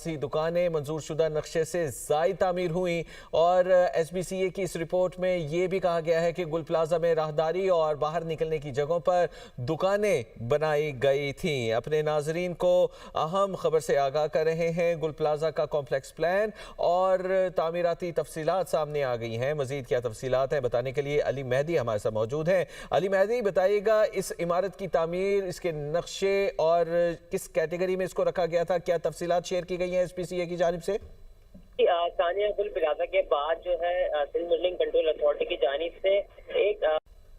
179 दुकानें मंजूर शुदा नक्शे से ज़ायद तामीर हुई और SBCA की इस रिपोर्ट में ये भी कहा गया है कि गुल प्लाजा में राहदारी और बाहर निकलने की जगहों पर दुकानें बनाई गई थीं। अपने नाजरीन को अहम खबर से आगाह कर रहे हैं। गुल प्लाजा का कॉम्प्लेक्स प्लान और तामीराती तफसीलात सामने आ गई हैं। मजीद क्या तफसीलात हैं बताने के लिए अली मेहदी हमारे साथ मौजूद हैं। अली मेहदी, बताइएगा इस इमारत की तामीर, इसके नक्शे और किस कैटेगरी में इसको रखा गया था, क्या तफसीलात शेयर की गई हैं SBCA की जानिब से? सानिया, गुल प्लाजा के बाद जो है सिंध बिल्डिंग कंट्रोल अथॉरिटी की जानिब से एक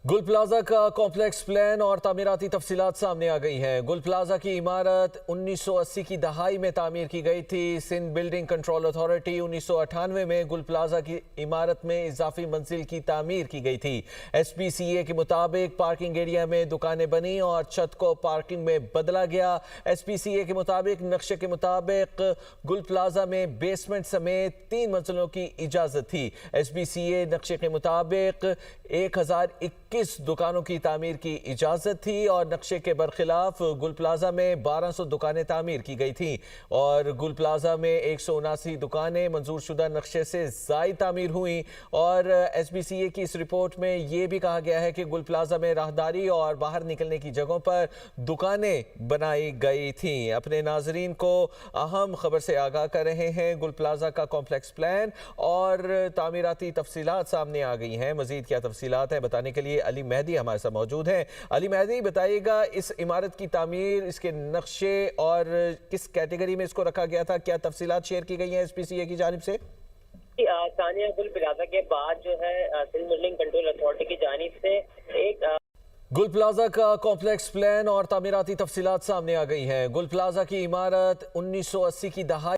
गुल प्लाजा का कॉम्प्लेक्स प्लान और तामीराती तफसीलात सामने आ गई हैं। गुल प्लाजा की इमारत 1980 की दहाई में तामीर की गई थी। सिंध बिल्डिंग कंट्रोल अथॉरिटी 1998 में गुल प्लाजा की इमारत में इजाफी मंजिल की तामीर की गई थी। SBCA के मुताबिक पार्किंग एरिया में दुकानें बनी और छत को पार्किंग में बदला गया। SBCA के मुताबिक नक्शे के मुताबिक गुल प्लाजा में बेसमेंट समेत 3 मंजिलों की इजाजत थी। SBCA नक्शे के मुताबिक 1021 दुकानों की तामीर की इजाजत थी और नक्शे के बरखिलाफ गुल प्लाजा में 1200 दुकानें तामीर की गई थी और गुल प्लाजा में 179 दुकानें मंजूर शुदा नक्शे से ज़ायद तामीर हुई और SBCA की इस रिपोर्ट में ये भी कहा गया है कि गुल प्लाजा में राहदारी और बाहर निकलने की जगहों पर दुकानें बनाई गई थीं। अपने नाजरीन को अहम खबर से आगाह कर रहे हैं। गुल प्लाजा का कॉम्प्लेक्स प्लान और तामीराती तफसीलात सामने आ गई हैं। मजीद क्या तफसीलात हैं बताने के लिए अली मेहदी हमारे साथ मौजूद हैं। अली मेहदी, बताइएगा इस इमारत की तामीर, इसके नक्शे और किस कैटेगरी में इसको रखा गया था, क्या तफसीलात शेयर की गई हैं SBCA की जानिब से? सानिया, गुल प्लाजा के बाद जो है सिंध बिल्डिंग कंट्रोल अथॉरिटी की जानिब से एक गुल प्लाजा का कॉम्प्लेक्स प्लान और तामीराती तफसीलात सामने आ गई हैं। गुल प्लाजा की इमारत 1980 की दहाई